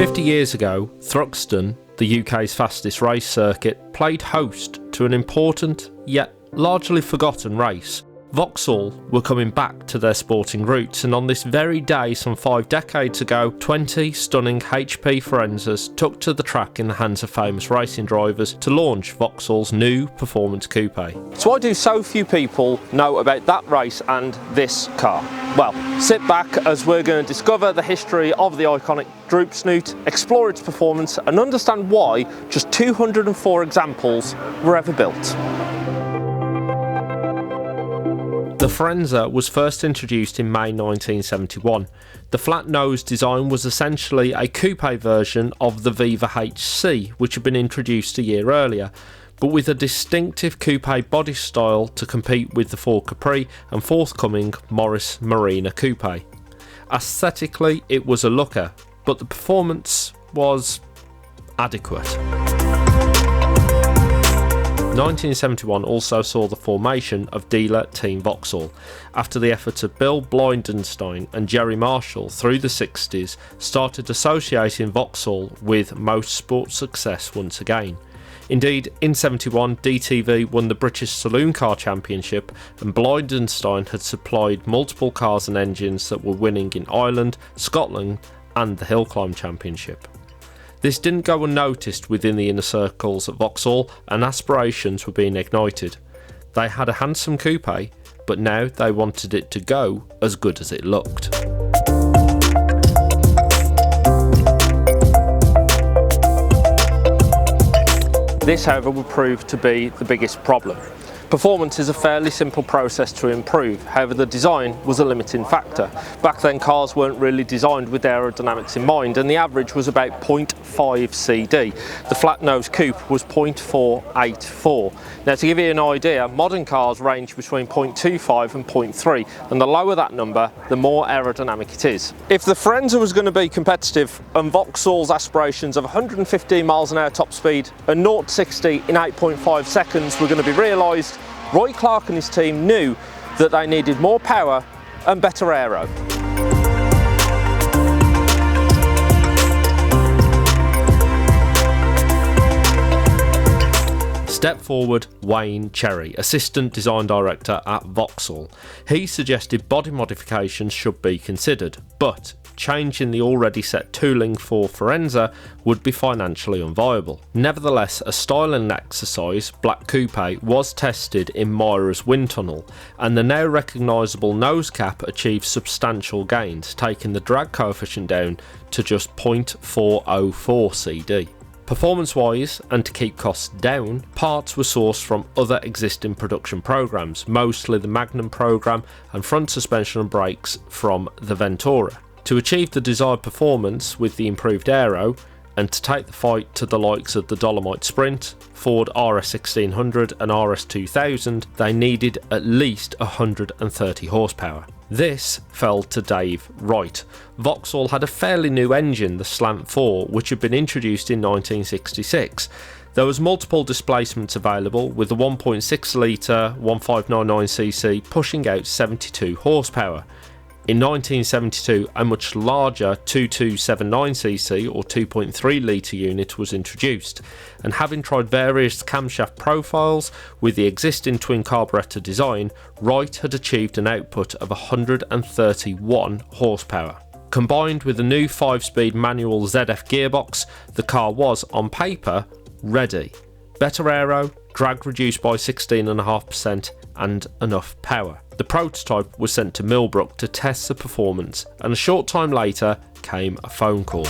50 years ago, Thruxton, the UK's fastest race circuit, played host to an important, yet largely forgotten race. Vauxhall were coming back to their sporting roots, and on this very day some 5 decades ago, 20 stunning HP Firenzas took to the track in the hands of famous racing drivers to launch Vauxhall's new performance coupe. So why do so few people know about that race and this car? Well, sit back as we're going to discover the history of the iconic Droop Snoot, explore its performance and understand why just 204 examples were ever built. The Firenza was first introduced in May 1971. The flat-nosed design was essentially a coupe version of the Viva HC, which had been introduced a year earlier, but with a distinctive coupe body style to compete with the Ford Capri and forthcoming Morris Marina coupe. Aesthetically, it was a looker, but the performance was adequate. 1971 also saw the formation of dealer Team Vauxhall, after the efforts of Bill Blindenstein and Jerry Marshall through the 60s started associating Vauxhall with motorsport success once again. Indeed, in 71, DTV won the British Saloon Car Championship, and Blindenstein had supplied multiple cars and engines that were winning in Ireland, Scotland and the Hill Climb Championship. This didn't go unnoticed within the inner circles at Vauxhall, and aspirations were being ignited. They had a handsome coupe, but now they wanted it to go as good as it looked. This, however, would prove to be the biggest problem. Performance is a fairly simple process to improve, however the design was a limiting factor. Back then cars weren't really designed with aerodynamics in mind, and the average was about 0.5 CD. The flat-nose coupe was 0.484. Now, to give you an idea, modern cars range between 0.25 and 0.3, and the lower that number, the more aerodynamic it is. If the Firenza was going to be competitive and Vauxhall's aspirations of 115 miles an hour top speed and 0 to 60 in 8.5 seconds were going to be realised, Roy Clark and his team knew that they needed more power and better aero. Step forward Wayne Cherry, Assistant Design Director at Vauxhall. He suggested body modifications should be considered, but changing the already set tooling for Firenza would be financially unviable. Nevertheless, a styling exercise, Black Coupe, was tested in Myra's wind tunnel, and the now recognisable nose cap achieved substantial gains, taking the drag coefficient down to just 0.404 CD. Performance-wise, and to keep costs down, parts were sourced from other existing production programs, mostly the Magnum program and front suspension and brakes from the Ventura. To achieve the desired performance with the improved aero, and to take the fight to the likes of the Dolomite Sprint, Ford RS 1600 and RS 2000, they needed at least 130 horsepower. This fell to Dave Wright. Vauxhall had a fairly new engine, the Slant 4, which had been introduced in 1966. There was multiple displacements available, with the 1.6 litre 1599cc pushing out 72 horsepower. In 1972, a much larger 2279cc or 2.3 litre unit was introduced, and having tried various camshaft profiles with the existing twin carburettor design, Wright had achieved an output of 131 horsepower. Combined with a new 5-speed manual ZF gearbox, the car was, on paper, ready. Better aero, drag reduced by 16.5% and enough power. The prototype was sent to Millbrook to test the performance, and a short time later came a phone call.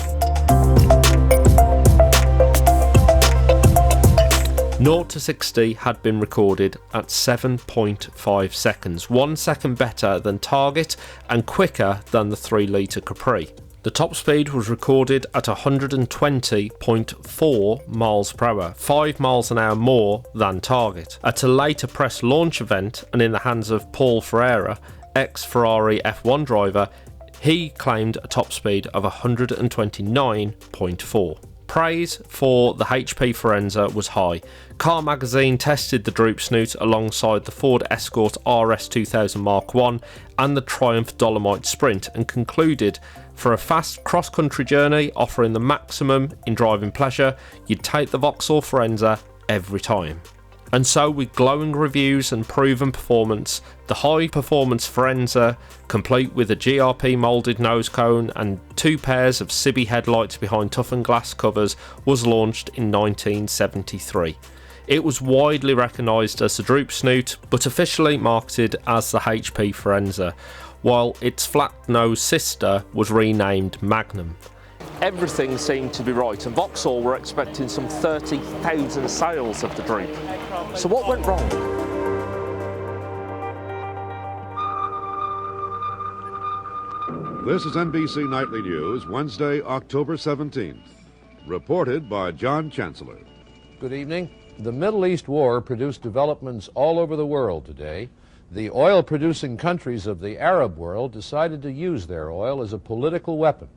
0 to 60 had been recorded at 7.5 seconds, 1 second better than target and quicker than the 3 litre Capri. The top speed was recorded at 120.4 miles per hour, 5 miles an hour more than target. At a later press launch event and in the hands of Paul Ferreira, ex-Ferrari F1 driver, he claimed a top speed of 129.4. Praise for the HP Firenza was high. Car Magazine tested the Droop Snoot alongside the Ford Escort RS 2000 Mark I and the Triumph Dolomite Sprint and concluded, for a fast cross-country journey offering the maximum in driving pleasure, you'd take the Vauxhall Firenza every time. And so, with glowing reviews and proven performance, the high-performance Firenza, complete with a GRP moulded nose cone and 2 pairs of Sibby headlights behind toughened glass covers, was launched in 1973. It was widely recognised as the Droop Snoot, but officially marketed as the HP Firenza, while its flat-nosed sister was renamed Magnum. Everything seemed to be right, and Vauxhall were expecting some 30,000 sales of the Droop. So what went wrong? This is NBC Nightly News, Wednesday, October 17th. Reported by John Chancellor. Good evening. The Middle East war produced developments all over the world today. The oil-producing countries of the Arab world decided to use their oil as a political weapon.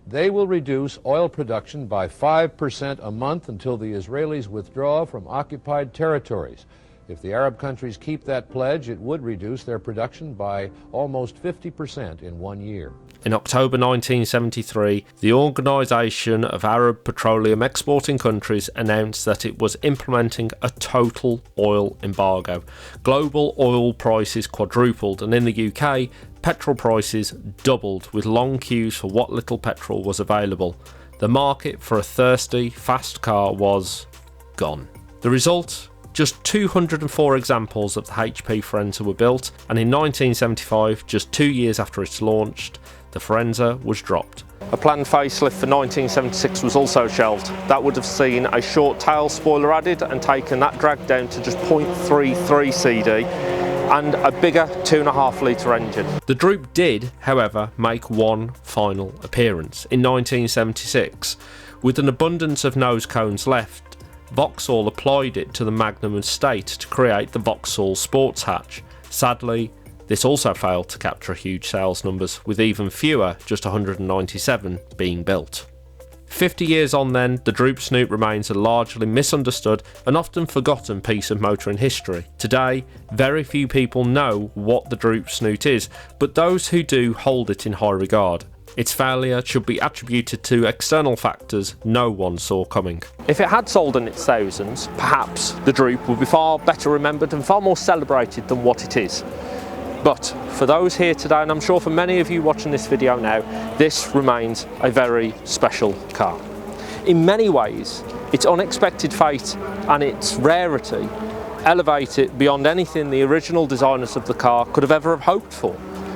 They will reduce oil production by 5% a month until the Israelis withdraw from occupied territories. If the Arab countries keep that pledge, it would reduce their production by almost 50% in 1 year. In October 1973, the Organisation of Arab Petroleum Exporting Countries announced that it was implementing a total oil embargo. Global oil prices quadrupled, and in the UK, petrol prices doubled, with long queues for what little petrol was available. The market for a thirsty, fast car was gone. The result? Just 204 examples of the HP Firenza were built, and in 1975, just 2 years after its launched, the Firenza was dropped. A planned facelift for 1976 was also shelved. That would have seen a short tail spoiler added and taken that drag down to just 0.33 CD and a bigger 2.5 litre engine. The Droop did, however, make one final appearance in 1976. With an abundance of nose cones left, Vauxhall applied it to the Magnum estate to create the Vauxhall Sports Hatch. Sadly, this also failed to capture huge sales numbers, with even fewer, just 197, being built. 50 years on then, the Droop Snoot remains a largely misunderstood and often forgotten piece of motoring history. Today, very few people know what the Droop Snoot is, but those who do hold it in high regard. Its failure should be attributed to external factors no one saw coming. If it had sold in its thousands, perhaps the Droop would be far better remembered and far more celebrated than what it is. But for those here today, and I'm sure for many of you watching this video now, this remains a very special car. In many ways, its unexpected fate and its rarity elevate it beyond anything the original designers of the car could have ever hoped for.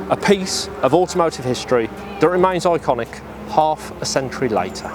A piece of automotive history that remains iconic half a century later.